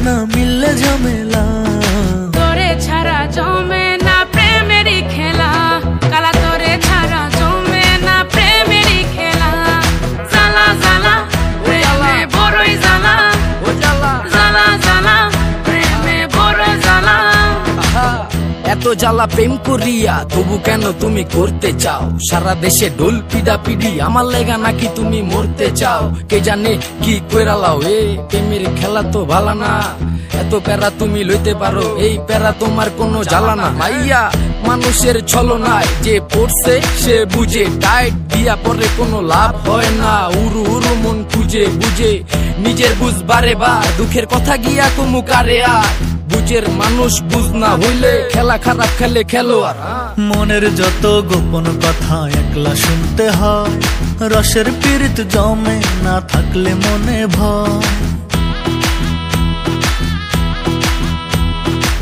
না মিললে ঝামেলা। তোরে ছাড়া জমে না প্রেমেরই খেলা, কালা তোরে ছাড়া জমে না প্রেমেরই খেলা। জ্বালা জ্বালা প্রেমে বড়ই জ্বালা, জ্বালা জ্বালা প্রেমে বড় জ্বালা। এত জ্বালা প্রেম করিয়া তবু কেন তুমি করতে চাও? সারা দেশে ঢোল পিডা পিডি আমার লেগা নাকি তুমি মরতে চাও? কে জানে কি কইরালাও, এ প্রেমের খেলা তো ভালা না। এত প্যারা তুমি লইতে পারো, এই প্যারা তোমার কোনো জ্বালা না। মাইয়া মানুষের ছলনায় যে পড়ছে সে বুঝে, টাইট দিয়া পরে কোনো লাভ হয় না। উরু উরু মন খুঁজে বুঝে নিজের বুঝ বারে বার, দুঃখের কথা গিয়া কুমু কারে আর। বুঝের মানুষ বুঝ না হইলে খেলা খারাপ খেলে খেলোয়াড়। মনের যত গোপন কথা একলা শুনতে হয়, রসের পীড়িত জমে না থাকলে মনে ভয়।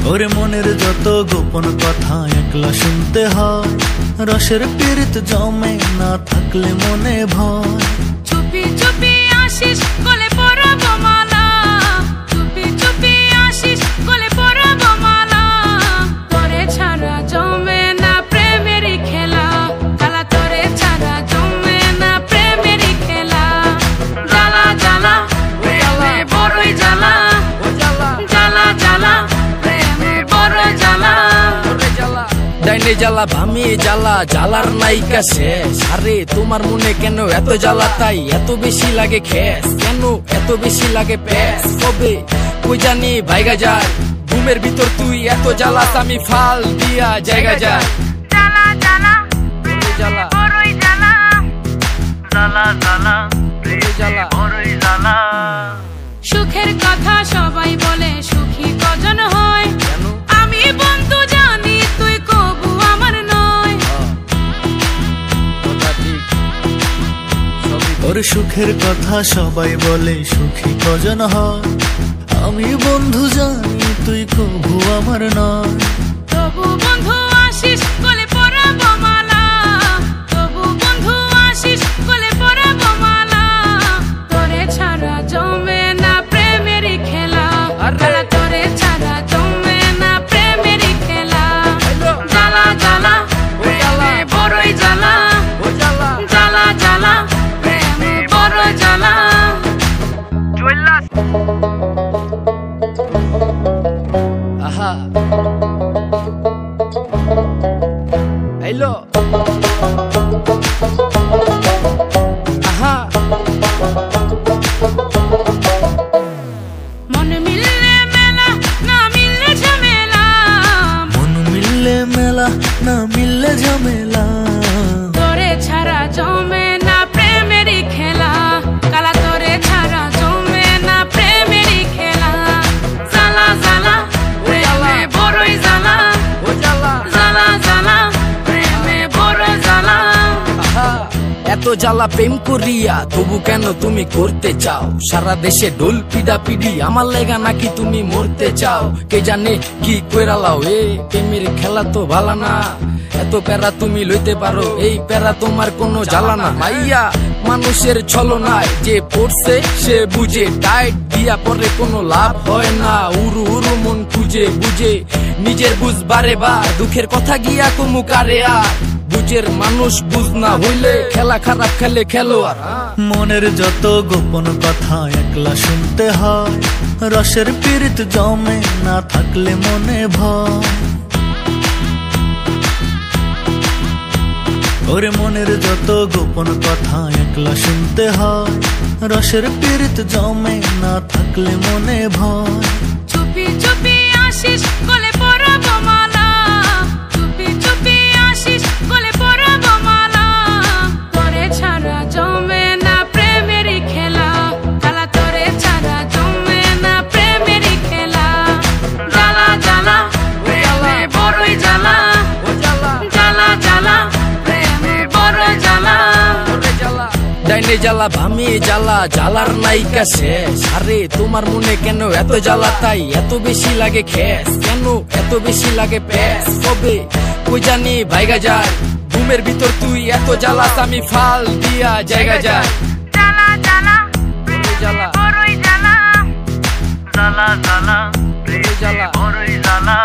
ওরে মনের যত গোপন কথা একলা শুনতে হয়, রসের পীড়িত জমে না থাকলে মনে ভয়। চুপি চুপি আসিস গলে পরাব মালা, চুপি চুপি আসিস গলে পরাব মালা। তোরে ছাড়া জমে না প্রেমেরই খেলা, কালা তোরে ছাড়া জমে না প্রেমেরই খেলা। জ্বালা জ্বালা প্রেমে বড়ই জ্বালা, জ্বালা জ্বালা প্রেমে বড় জ্বালা। ডাইনে জ্বালা ভামে জ্বালা, জ্বালার নাইকা শেষ। আরে তোমার মনে কেন এত জ্বালা, তাই এত বেশি লাগে খেস? কেন এত বেশি লাগে প্যাস? কবে কই জানি ভাইগা যায়, ঘুমের ভিতর তুই এত জ্বালাস আমি ফাল দিয়া জায়গা যায়। জ্বালা জ্বালা জ্বালা বড়ই জ্বালা, জ্বালা জ্বালা জ্বালা বড়ই জ্বালা। সুখের কথা সবাই বলে সুখী কজন হয়, আমি বন্ধু জানি তুই কবু আমার নয়। ওর সুখের কথা সবাই বলে সুখী কজন হয়, আমি বন্ধু জানি তুই কবু আমার নয়। তবু বন্ধু আসিস গলে পরাব মালা, তবু বন্ধু আসিস গলে পরাব মালা। তোরে ছাড়া জমে না প্রেমেরই খেলা, কালা তোরে ছাড়া জমে না প্রেমেরই খেলা। জ্বালা জ্বালা প্রেমে বড়ই জ্বালা, জ্বালা জ্বালা প্রেমে বড় জ্বালা। আহা হ্যালো আহা মন মিললে মেলা না মিললে ঝামেলা, মন মিললে মেলা না মিললে ঝামেলা। তোরে ছাড়া জমে না প্রেমেরই খেলা, কালা তোরে ছাড়া জমে না প্রেমেরই খেলা। জ্বালা জ্বালা প্রেমে বড়ই জ্বালা, জ্বালা জ্বালা প্রেমে বড় জ্বালা। এত জ্বালা প্রেম করিয়া তবু কেন তুমি করতে চাও? সারা দেশে ঢোল পিডা পিডি আমার লেগা নাকি তুমি মরতে চাও? কে জানে কি কইরালাও, এ প্রেমের খেলা তো ভালা না। এত প্যারা তুমি লইতে পারো, এই প্যারা তোমার কোনো জ্বালা না। মাইয়া মানুষের ছলনায় যে পড়ছে সে বুঝে, টাইট দিয়া পরে কোনো লাভ হয় না। উরু উরু মন খুঁজে বুঝে নিজের বুঝ বারে বার, দুঃখের কথা গিয়া কুমু কারে আর। বুঝের মানুষ বুঝ না হইলে খেলা খারাপ খেলে খেলোয়াড়। মনের যত গোপন কথা একলা শুনতে হয়, রসের পীড়িত জমে না থাকলে মনে ভয়। ওরে মনের যত গোপন কথা একলা শুনতে হয়, রসের পীড়িত জমে না থাকলে মনে ভয়। চুপি চুপি আসিস গলে পরাব মালা, চুপি চুপি আসিস গলে পরাব মালা। তোরে ছাড়া জমে না প্রেমেরই খেলা, কালা তোরে ছাড়া জমে না প্রেমেরই খেলা। জ্বালা জ্বালা প্রেমে বড়ই জ্বালা, জ্বালা জ্বালা প্রেমে বড় জ্বালা। ডাইনে জ্বালা ভামে জ্বালা, জ্বালার নাইকা শেষ। আরে তোমার মনে কেন এত জ্বালা, তাই এত বেশি লাগে খেস? কেন এত বেশি লাগে প্যাস? কবে কই জানি ভাইগা যায়, ঘুমের ভিতর তুই এত জ্বালাস আমি ফাল দিয়া জায়গা যায়। জ্বালা জ্বালা জ্বালা বড়ই জ্বালা, জ্বালা জ্বালা প্রেমে জ্বালা। বড়ই জ্বালা।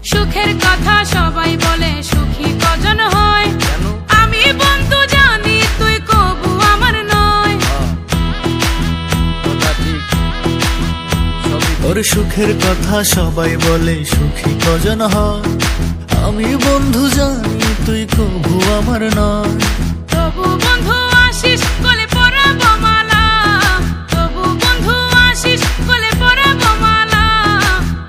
সুখের কথা সবাই বলে সুখী কজন হয়, কেন? আমি বন্ধু জানি তুই কবু আমার নয়। কথা ঠিক, সবই ঠিক। ওর সুখের কথা সবাই বলে সুখী কজন হয়, আমি বন্ধু জানি তুই কভু আমার নয়। তবু বন্ধু আসিস কোলে পরাবো মালা, তবু বন্ধু আসিস কোলে পরাবো মালা।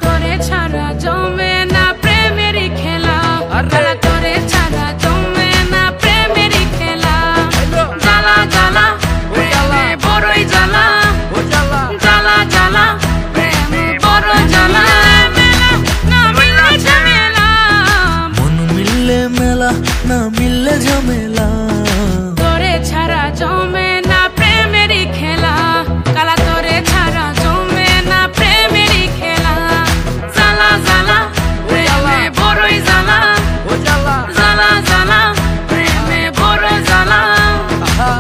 তোরে ছাড়া জমে না প্রেমেরই খেলা, আরে! তোরে ছাড়া জমে না প্রেমেরই খেলা। জ্বালা জ্বালা প্রেমে বড়ই জ্বালা, ও জ্বালা। জ্বালা জ্বালা প্রেমে বড় জ্বালা। মেলা না মিললে ঝামেলা, মন মিললে মেলা, না মিললে ঝামেলা। তোরে ছাড়া জমে না প্রেমেরই খেলা, কালা তোরে ছাড়া জমে না প্রেমেরই খেলা। জ্বালা জ্বালা প্রেমে বড়ই জ্বালা, ও জ্বালা। জ্বালা জ্বালা প্রেমে বড় জ্বালা। আহা,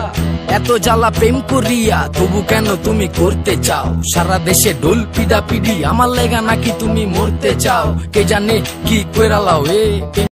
এত জ্বালা প্রেম করিয়া তবু কেন তুমি করতে চাও? সারা দেশে ঢোল পিডা পিডি আমার লেগা নাকি তুমি মরতে চাও? কে জানে কি কইরা লাও এ